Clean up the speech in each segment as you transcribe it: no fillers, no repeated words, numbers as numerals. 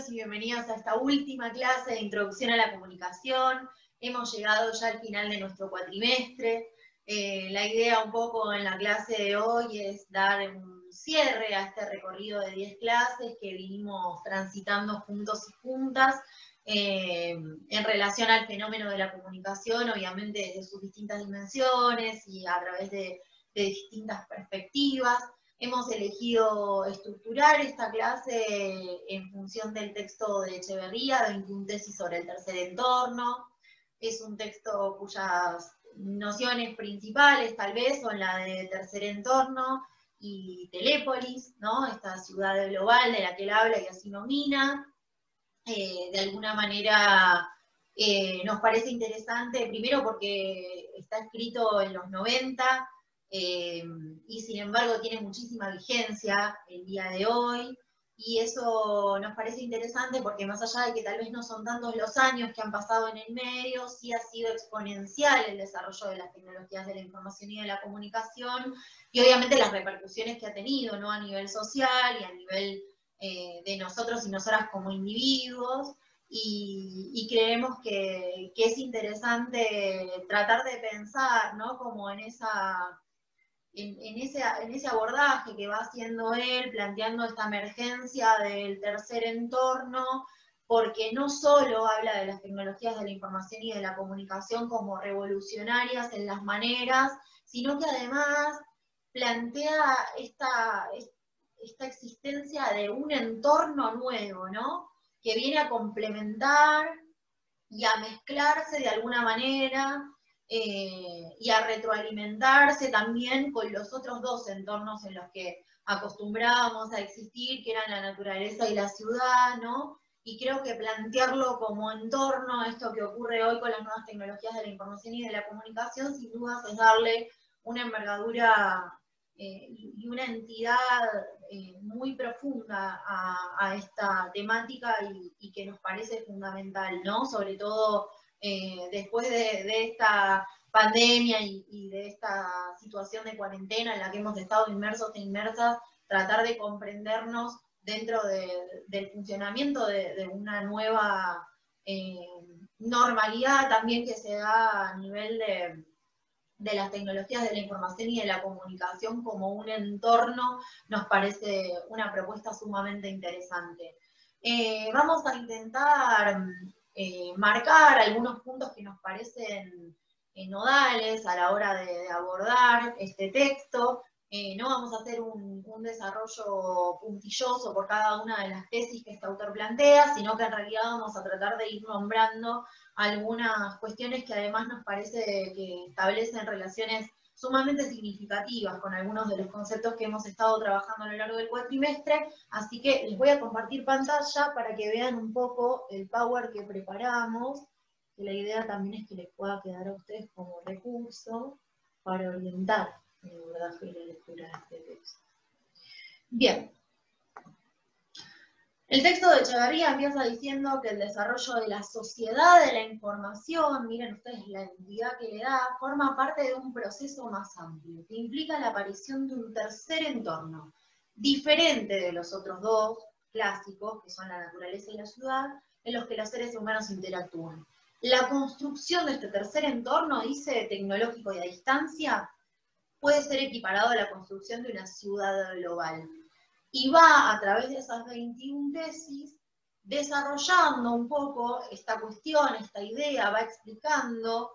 bienvenidos y bienvenidas a esta última clase de Introducción a la Comunicación. Hemos llegado ya al final de nuestro cuatrimestre. La idea un poco en la clase de hoy es dar un cierre a este recorrido de 10 clases que vinimos transitando juntos y juntas en relación al fenómeno de la comunicación, obviamente desde sus distintas dimensiones y a través de distintas perspectivas. Hemos elegido estructurar esta clase en función del texto de Echeverría, 21 tesis sobre el tercer entorno. Es un texto cuyas nociones principales tal vez son la de tercer entorno y Telépolis, ¿no? Esta ciudad global de la que él habla y así nomina. De alguna manera nos parece interesante, primero porque está escrito en los 90, y sin embargo tiene muchísima vigencia el día de hoy, y eso nos parece interesante porque más allá de que tal vez no son tantos los años que han pasado en el medio, sí ha sido exponencial el desarrollo de las tecnologías de la información y de la comunicación, y obviamente las repercusiones que ha tenido, ¿no? A nivel social y a nivel de nosotros y nosotras como individuos, y creemos que es interesante tratar de pensar, ¿no? Como en ese abordaje que va haciendo él, planteando esta emergencia del tercer entorno, porque no solo habla de las tecnologías de la información y de la comunicación como revolucionarias en las maneras, sino que además plantea esta existencia de un entorno nuevo, ¿no? Que viene a complementar y a mezclarse de alguna manera, y a retroalimentarse también con los otros dos entornos en los que acostumbrábamos a existir, que eran la naturaleza y la ciudad, ¿no? Y creo que plantearlo como entorno, esto que ocurre hoy con las nuevas tecnologías de la información y de la comunicación, sin duda es darle una envergadura y una entidad muy profunda a esta temática y que nos parece fundamental, ¿no? Sobre todo después de esta pandemia y de esta situación de cuarentena en la que hemos estado inmersos e inmersas, tratar de comprendernos dentro del funcionamiento de una nueva normalidad también que se da a nivel de las tecnologías de la información y de la comunicación como un entorno, nos parece una propuesta sumamente interesante. Vamos a intentar marcar algunos puntos que nos parecen nodales a la hora de abordar este texto. No vamos a hacer un desarrollo puntilloso por cada una de las tesis que este autor plantea, sino que en realidad vamos a tratar de ir nombrando algunas cuestiones que además nos parece que establecen relaciones sumamente significativas con algunos de los conceptos que hemos estado trabajando a lo largo del cuatrimestre, así que les voy a compartir pantalla para que vean un poco el power que preparamos, que la idea también es que les pueda quedar a ustedes como recurso para orientar el abordaje y la lectura de este texto. Bien. El texto de Echeverría empieza diciendo que el desarrollo de la sociedad de la información, miren ustedes la entidad que le da, forma parte de un proceso más amplio, que implica la aparición de un tercer entorno, diferente de los otros dos clásicos, que son la naturaleza y la ciudad, en los que los seres humanos interactúan. La construcción de este tercer entorno, dice, tecnológico y a distancia, puede ser equiparado a la construcción de una ciudad global. Y va a través de esas 21 tesis desarrollando un poco esta cuestión, esta idea, va explicando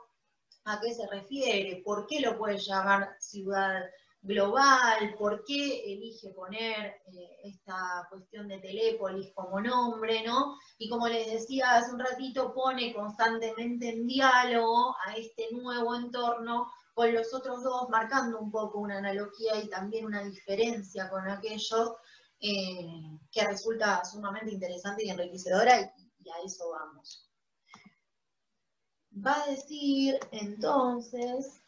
a qué se refiere, por qué lo puede llamar ciudad global, por qué elige poner esta cuestión de Telépolis como nombre, ¿no? Y como les decía hace un ratito, pone constantemente en diálogo a este nuevo entorno con los otros dos, marcando un poco una analogía y también una diferencia con aquellos, que resulta sumamente interesante y enriquecedora, y a eso vamos. Va a decir entonces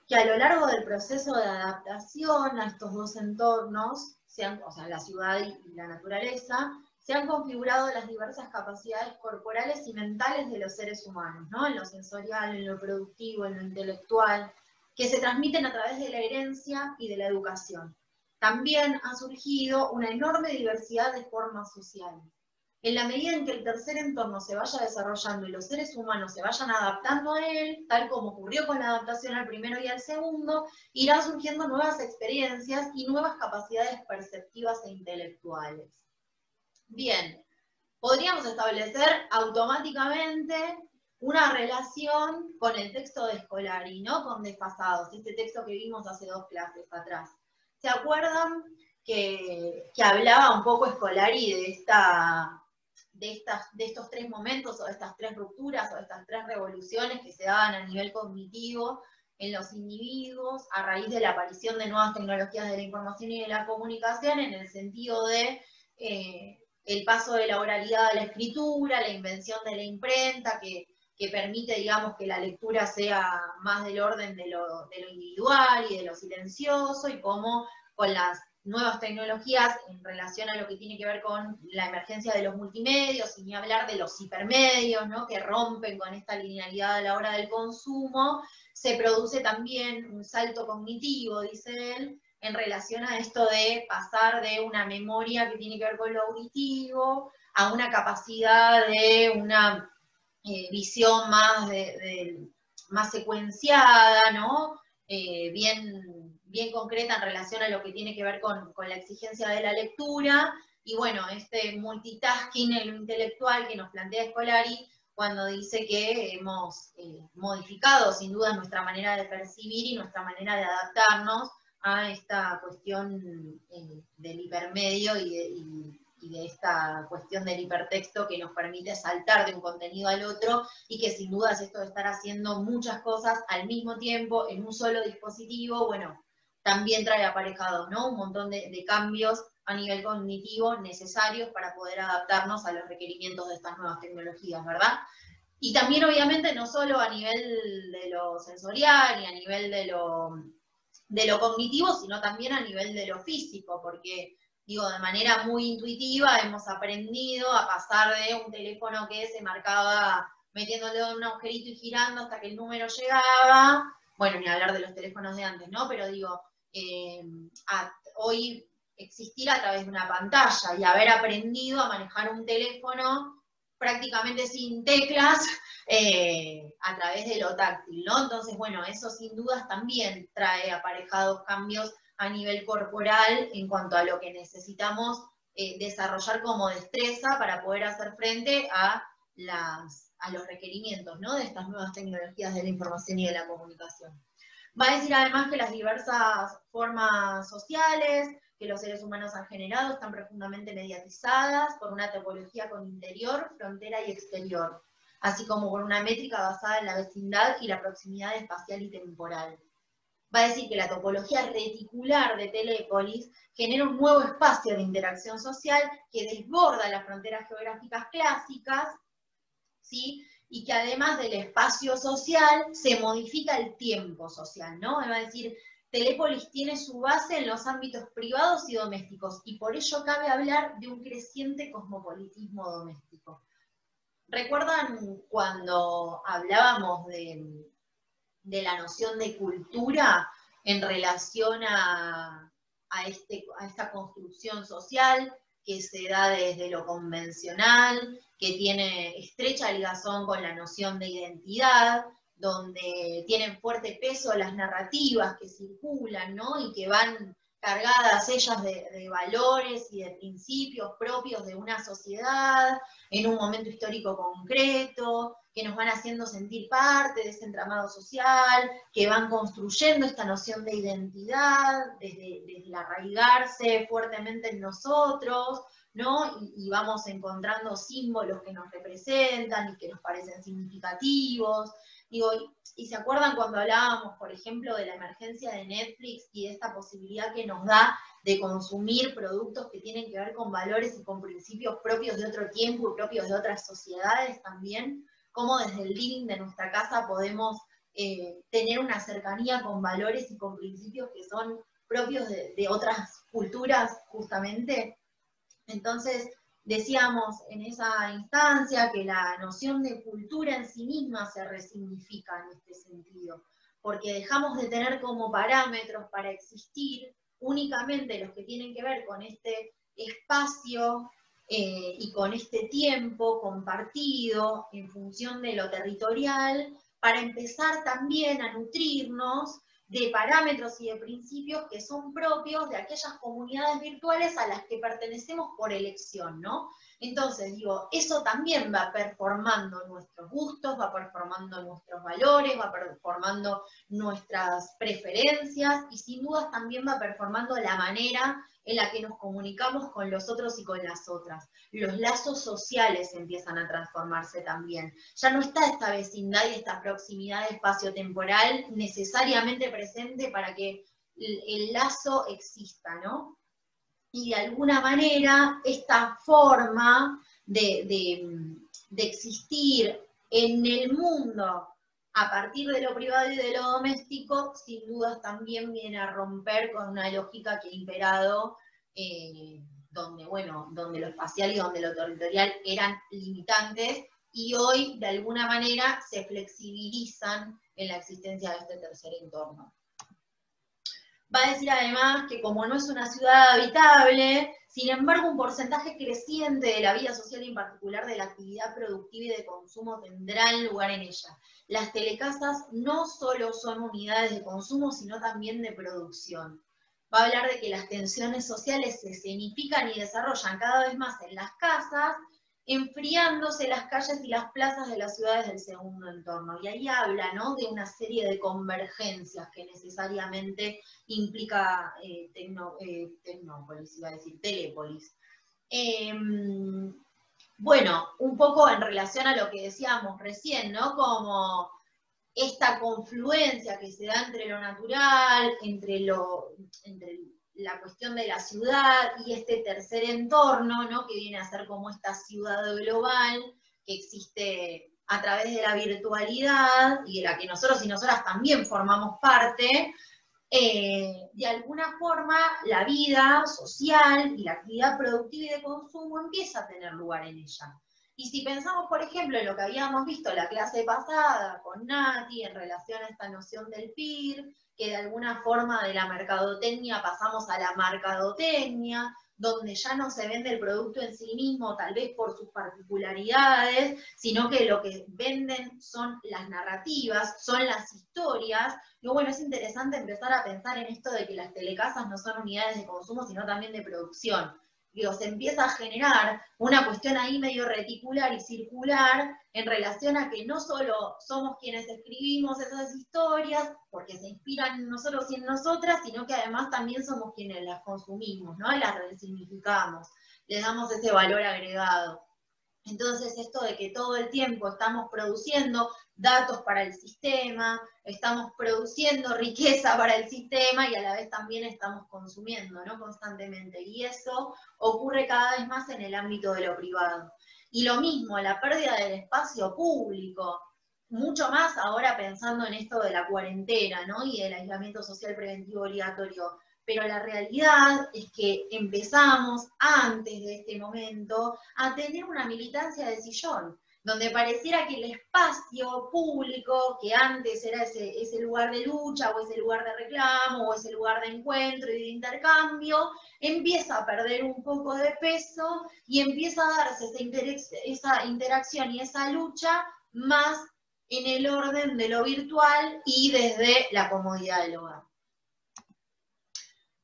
que a lo largo del proceso de adaptación a estos dos entornos, o sea, la ciudad y la naturaleza, se han configurado las diversas capacidades corporales y mentales de los seres humanos, ¿no? En lo sensorial, en lo productivo, en lo intelectual, que se transmiten a través de la herencia y de la educación. También ha surgido una enorme diversidad de formas sociales. en la medida en que el tercer entorno se vaya desarrollando y los seres humanos se vayan adaptando a él, tal como ocurrió con la adaptación al primero y al segundo, irán surgiendo nuevas experiencias y nuevas capacidades perceptivas e intelectuales. Bien, podríamos establecer automáticamente una relación con el texto de Scolari, ¿no? Con Desfasados, este texto que vimos hace 2 clases atrás. ¿Se acuerdan que hablaba un poco Scolari de estos 3 momentos, o de estas 3 rupturas, o de estas 3 revoluciones que se daban a nivel cognitivo en los individuos a raíz de la aparición de nuevas tecnologías de la información y de la comunicación, en el sentido de el paso de la oralidad a la escritura, la invención de la imprenta, que permite, digamos, que la lectura sea más del orden de lo individual y de lo silencioso, y cómo con las nuevas tecnologías en relación a lo que tiene que ver con la emergencia de los multimedios, y ni hablar de los hipermedios, ¿no? Que rompen con esta linealidad a la hora del consumo, se produce también un salto cognitivo, dice él, en relación a esto de pasar de una memoria que tiene que ver con lo auditivo a una capacidad de una visión más secuenciada, ¿no? Bien concreta en relación a lo que tiene que ver con la exigencia de la lectura, y bueno, este multitasking en lo intelectual que nos plantea Scolari cuando dice que hemos modificado sin duda nuestra manera de percibir y nuestra manera de adaptarnos a esta cuestión del hipermedio y de esta cuestión del hipertexto que nos permite saltar de un contenido al otro, y que sin duda es esto de estar haciendo muchas cosas al mismo tiempo en un solo dispositivo, bueno, también trae aparejados, ¿no? Un montón de cambios a nivel cognitivo necesarios para poder adaptarnos a los requerimientos de estas nuevas tecnologías, ¿verdad? Y también obviamente no solo a nivel de lo sensorial y a nivel de lo cognitivo, sino también a nivel de lo físico, porque digo, de manera muy intuitiva hemos aprendido a pasar de un teléfono que se marcaba metiéndole en un agujerito y girando hasta que el número llegaba, bueno, ni hablar de los teléfonos de antes, ¿no? Pero digo, hoy existir a través de una pantalla y haber aprendido a manejar un teléfono prácticamente sin teclas a través de lo táctil, ¿no? Entonces, bueno, eso sin dudas también trae aparejados cambios a nivel corporal en cuanto a lo que necesitamos desarrollar como destreza para poder hacer frente a los requerimientos, ¿no? De estas nuevas tecnologías de la información y de la comunicación. Va a decir además que las diversas formas sociales que los seres humanos han generado están profundamente mediatizadas por una topología con interior, frontera y exterior, así como por una métrica basada en la vecindad y la proximidad espacial y temporal. Va a decir que la topología reticular de Telépolis genera un nuevo espacio de interacción social que desborda las fronteras geográficas clásicas, ¿sí? Y que además del espacio social se modifica el tiempo social, ¿no? Va a decir, Telépolis tiene su base en los ámbitos privados y domésticos, y por ello cabe hablar de un creciente cosmopolitismo doméstico. ¿Recuerdan cuando hablábamos de la noción de cultura en relación a esta construcción social que se da desde lo convencional, que tiene estrecha ligazón con la noción de identidad, donde tienen fuerte peso las narrativas que circulan, ¿no? Y que van cargadas ellas de valores y de principios propios de una sociedad en un momento histórico concreto, que nos van haciendo sentir parte de ese entramado social, que van construyendo esta noción de identidad, desde el arraigarse fuertemente en nosotros, ¿no? Y vamos encontrando símbolos que nos representan y que nos parecen significativos. Digo, y se acuerdan cuando hablábamos, por ejemplo, de la emergencia de Netflix y de esta posibilidad que nos da de consumir productos que tienen que ver con valores y con principios propios de otro tiempo y propios de otras sociedades también, cómo desde el living de nuestra casa podemos tener una cercanía con valores y con principios que son propios de otras culturas, justamente. Entonces, decíamos en esa instancia que la noción de cultura en sí misma se resignifica en este sentido, porque dejamos de tener como parámetros para existir únicamente los que tienen que ver con este espacio y con este tiempo compartido en función de lo territorial, para empezar también a nutrirnos de parámetros y de principios que son propios de aquellas comunidades virtuales a las que pertenecemos por elección, ¿no? Entonces, digo, eso también va performando nuestros gustos, va performando nuestros valores, va performando nuestras preferencias y sin dudas también va performando la manera en la que nos comunicamos con los otros y con las otras. Los lazos sociales empiezan a transformarse también. Ya no está esta vecindad y esta proximidad espacio-temporal necesariamente presente para que el lazo exista, ¿no? Y de alguna manera esta forma de existir en el mundo a partir de lo privado y de lo doméstico, sin dudas también viene a romper con una lógica que ha imperado, donde, bueno, donde lo espacial y donde lo territorial eran limitantes, y hoy de alguna manera se flexibilizan en la existencia de este tercer entorno. Va a decir además que como no es una ciudad habitable, sin embargo un porcentaje creciente de la vida social y en particular de la actividad productiva y de consumo tendrán lugar en ella. Las telecasas no solo son unidades de consumo, sino también de producción. Va a hablar de que las tensiones sociales se escenifican y desarrollan cada vez más en las casas, enfriándose las calles y las plazas de las ciudades del segundo entorno. Y ahí habla, ¿no?, de una serie de convergencias que necesariamente implica tecnópolis, iba a decir telépolis. Bueno, un poco en relación a lo que decíamos recién, ¿no?, como esta confluencia que se da entre lo natural, entre la cuestión de la ciudad y este tercer entorno, ¿no?, que viene a ser como esta ciudad global que existe a través de la virtualidad y de la que nosotros y nosotras también formamos parte. De alguna forma la vida social y la actividad productiva y de consumo empieza a tener lugar en ella. Y si pensamos, por ejemplo, en lo que habíamos visto en la clase pasada con Nati en relación a esta noción del PIR, que de alguna forma de la mercadotecnia pasamos a la marcadotecnia, donde ya no se vende el producto en sí mismo, tal vez por sus particularidades, sino que lo que venden son las narrativas, son las historias. Y bueno, es interesante empezar a pensar en esto de que las telecasas no son unidades de consumo, sino también de producción. Digo, se empieza a generar una cuestión ahí medio reticular y circular en relación a que no solo somos quienes escribimos esas historias, porque se inspiran en nosotros y en nosotras, sino que además también somos quienes las consumimos, ¿no? Las resignificamos, les damos ese valor agregado. Entonces, esto de que todo el tiempo estamos produciendo datos para el sistema, estamos produciendo riqueza para el sistema y a la vez también estamos consumiendo, ¿no?, constantemente. Y eso ocurre cada vez más en el ámbito de lo privado. Y lo mismo, la pérdida del espacio público, mucho más ahora pensando en esto de la cuarentena, ¿no?, y del aislamiento social preventivo obligatorio. Pero la realidad es que empezamos antes de este momento a tener una militancia de sillón, donde pareciera que el espacio público, que antes era ese lugar de lucha, o ese lugar de reclamo, o ese lugar de encuentro y de intercambio, empieza a perder un poco de peso y empieza a darse esa interacción y esa lucha más en el orden de lo virtual y desde la comodidad del hogar.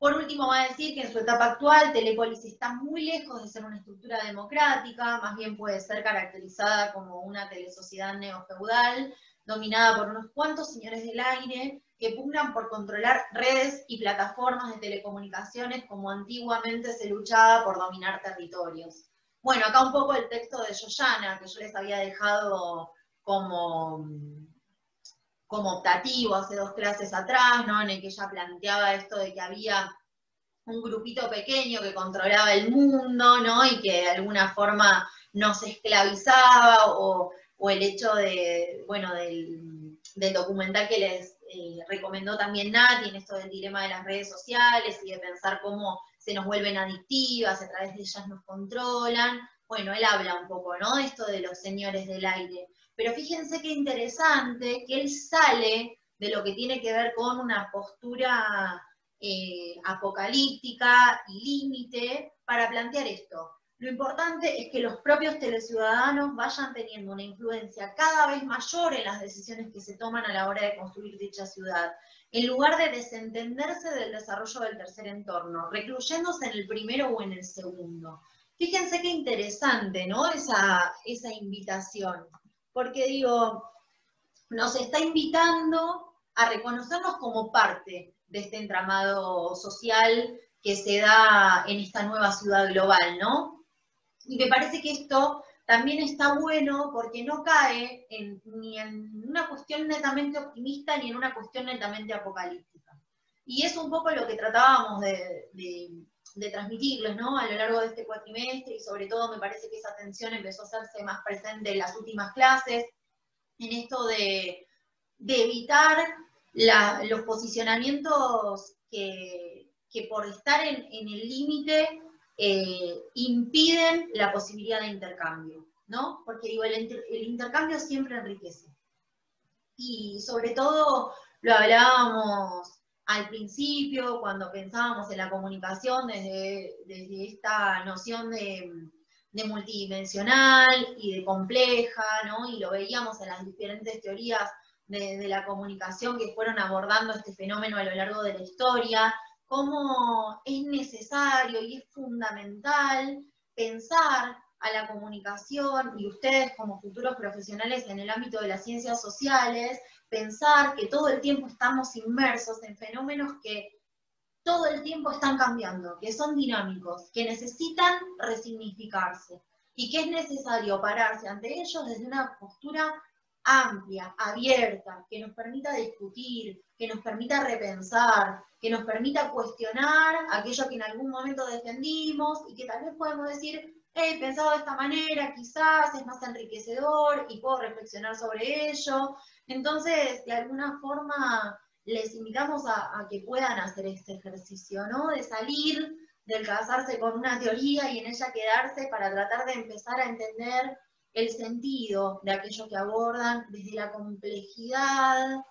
Por último, va a decir que en su etapa actual, Telépolis está muy lejos de ser una estructura democrática, más bien puede ser caracterizada como una telesociedad neofeudal, dominada por unos cuantos señores del aire, que pugnan por controlar redes y plataformas de telecomunicaciones como antiguamente se luchaba por dominar territorios. Bueno, acá un poco el texto de Yoyana, que yo les había dejado como optativo hace 2 clases atrás, ¿no?, en el que ella planteaba esto de que había un grupito pequeño que controlaba el mundo, ¿no?, y que de alguna forma nos esclavizaba, o el hecho de, bueno, del documental que les recomendó también Nati, en esto del dilema de las redes sociales y de pensar cómo se nos vuelven adictivas, a través de ellas nos controlan. Bueno, él habla un poco, ¿no?, de esto de los señores del aire. Pero fíjense qué interesante que él sale de lo que tiene que ver con una postura apocalíptica y límite para plantear esto. Lo importante es que los propios teleciudadanos vayan teniendo una influencia cada vez mayor en las decisiones que se toman a la hora de construir dicha ciudad, en lugar de desentenderse del desarrollo del tercer entorno, recluyéndose en el primero o en el segundo. Fíjense qué interesante, ¿no? Esa invitación, porque digo, nos está invitando a reconocernos como parte de este entramado social que se da en esta nueva ciudad global, ¿no? Y me parece que esto también está bueno porque no cae ni en una cuestión netamente optimista ni en una cuestión netamente apocalíptica. Y es un poco lo que tratábamos de transmitirles, ¿no? A lo largo de este cuatrimestre, y sobre todo me parece que esa tensión empezó a hacerse más presente en las últimas clases, en esto de evitar los posicionamientos que por estar en el límite impiden la posibilidad de intercambio, ¿no? Porque digo, el intercambio siempre enriquece. Y sobre todo lo hablábamos al principio, cuando pensábamos en la comunicación desde esta noción de multidimensional y de compleja, ¿no? Y lo veíamos en las diferentes teorías de la comunicación que fueron abordando este fenómeno a lo largo de la historia, cómo es necesario y es fundamental pensar a la comunicación, y ustedes como futuros profesionales en el ámbito de las ciencias sociales, pensar que todo el tiempo estamos inmersos en fenómenos que todo el tiempo están cambiando, que son dinámicos, que necesitan resignificarse, y que es necesario pararse ante ellos desde una postura amplia, abierta, que nos permita discutir, que nos permita repensar, que nos permita cuestionar aquello que en algún momento defendimos, y que tal vez podemos decir, he pensado de esta manera, quizás es más enriquecedor y puedo reflexionar sobre ello. Entonces, de alguna forma, les invitamos a que puedan hacer este ejercicio, ¿no? De salir, de casarse con una teoría y en ella quedarse para tratar de empezar a entender el sentido de aquello que abordan desde la complejidad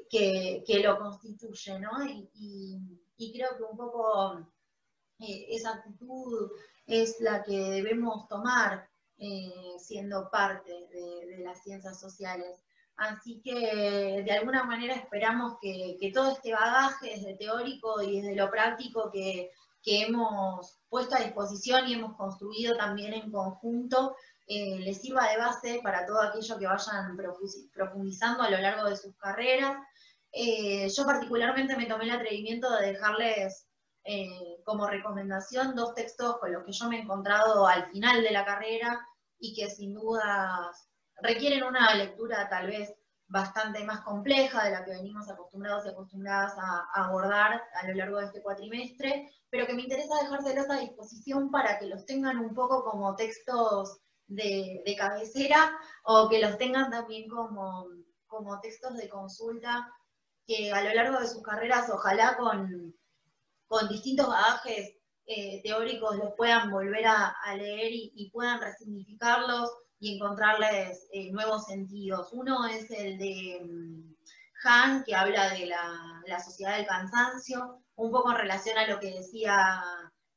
que lo constituye, ¿no? Y creo que un poco esa actitud es la que debemos tomar siendo parte de las ciencias sociales. Así que de alguna manera esperamos que todo este bagaje desde teórico y desde lo práctico que hemos puesto a disposición y hemos construido también en conjunto, les sirva de base para todo aquello que vayan profundizando a lo largo de sus carreras. Yo particularmente me tomé el atrevimiento de dejarles como recomendación 2 textos con los que yo me he encontrado al final de la carrera y que sin duda requieren una lectura tal vez bastante más compleja de la que venimos acostumbrados y acostumbradas a abordar a lo largo de este cuatrimestre, pero que me interesa dejárselos a disposición para que los tengan un poco como textos de cabecera, o que los tengan también como textos de consulta, que a lo largo de sus carreras, ojalá con distintos bagajes teóricos, los puedan volver a leer y puedan resignificarlos y encontrarles nuevos sentidos. Uno es el de Han, que habla de la sociedad del cansancio, un poco en relación a lo que decía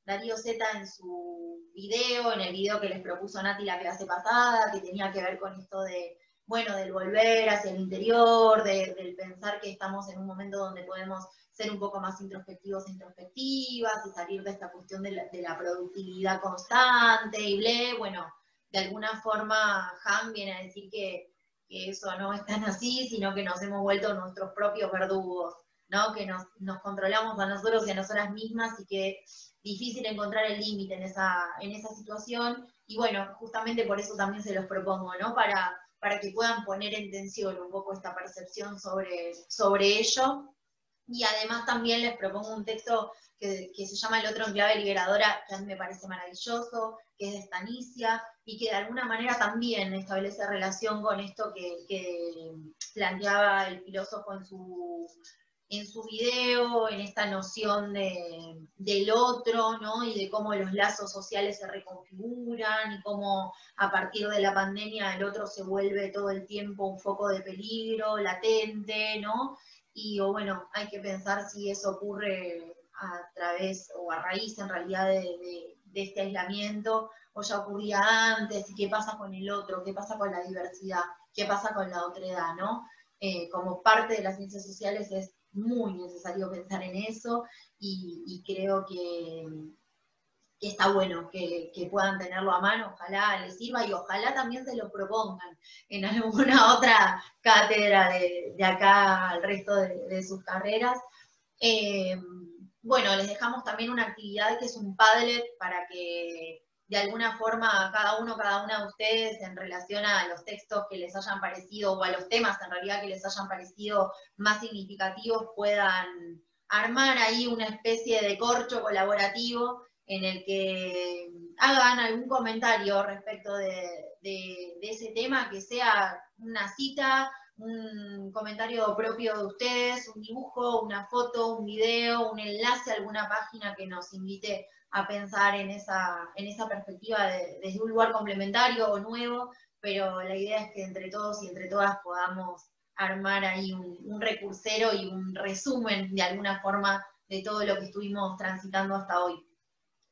Darío Zeta en su video, en el video que les propuso Nati la clase pasada, que tenía que ver con esto de, bueno, del volver hacia el interior, del pensar que estamos en un momento donde podemos ser un poco más introspectivos e introspectivas, y salir de esta cuestión de la productividad constante, y bueno, de alguna forma Han viene a decir que eso no es tan así, sino que nos hemos vuelto nuestros propios verdugos, ¿no? Que nos controlamos a nosotros y a nosotras mismas, y que es difícil encontrar el límite en esa situación, y bueno, justamente por eso también se los propongo, ¿no? Para que puedan poner en tensión un poco esta percepción sobre ello. Y además también les propongo un texto que se llama El otro enclave liberadora, que a mí me parece maravilloso, que es de Stanicia, y que de alguna manera también establece relación con esto que planteaba el filósofo en su video, en esta noción del otro, ¿no? Y de cómo los lazos sociales se reconfiguran, y cómo a partir de la pandemia el otro se vuelve todo el tiempo un foco de peligro latente, ¿no? Y bueno, hay que pensar si eso ocurre a través o a raíz en realidad de este aislamiento, o ya ocurría antes, y qué pasa con el otro, qué pasa con la diversidad, qué pasa con la otredad, ¿no? Como parte de las ciencias sociales es muy necesario pensar en eso y creo que está bueno que puedan tenerlo a mano, ojalá les sirva y ojalá también se lo propongan en alguna otra cátedra de acá al resto de sus carreras. Bueno, les dejamos también una actividad que es un Padlet para que de alguna forma cada una de ustedes en relación a los textos que les hayan parecido o a los temas en realidad que les hayan parecido más significativos puedan armar ahí una especie de corcho colaborativo en el que hagan algún comentario respecto de ese tema, que sea una cita, un comentario propio de ustedes, un dibujo, una foto, un video, un enlace a alguna página que nos invite a pensar en esa perspectiva desde un lugar complementario o nuevo, pero la idea es que entre todos y entre todas podamos armar ahí un recursero y un resumen de alguna forma de todo lo que estuvimos transitando hasta hoy.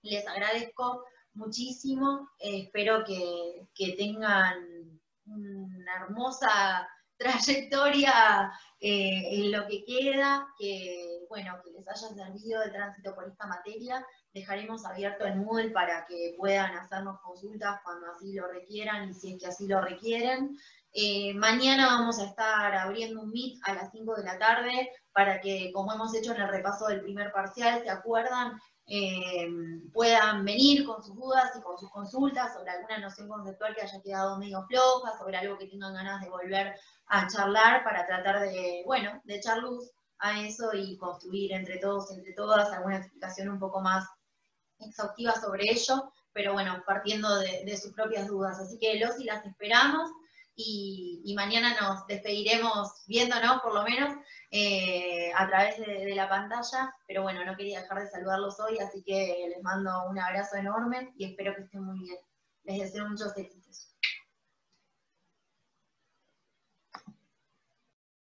Les agradezco muchísimo, espero que tengan una hermosa trayectoria en lo que queda, que bueno, que les haya servido de tránsito por esta materia. Dejaremos abierto el Moodle para que puedan hacernos consultas cuando así lo requieran y si es que así lo requieren. Mañana vamos a estar abriendo un Meet a las 5 de la tarde para que, como hemos hecho en el repaso del primer parcial, ¿se acuerdan? Puedan venir con sus dudas y con sus consultas sobre alguna noción conceptual que haya quedado medio floja, sobre algo que tengan ganas de volver a charlar para tratar de, bueno, de echar luz a eso y construir entre todos y entre todas alguna explicación un poco más exhaustiva sobre ello, pero bueno, partiendo de sus propias dudas. Así que los y las esperamos y mañana nos despediremos viéndonos por lo menos a través de la pantalla, pero bueno, no quería dejar de saludarlos hoy, así que les mando un abrazo enorme y espero que estén muy bien. Les deseo muchos éxitos.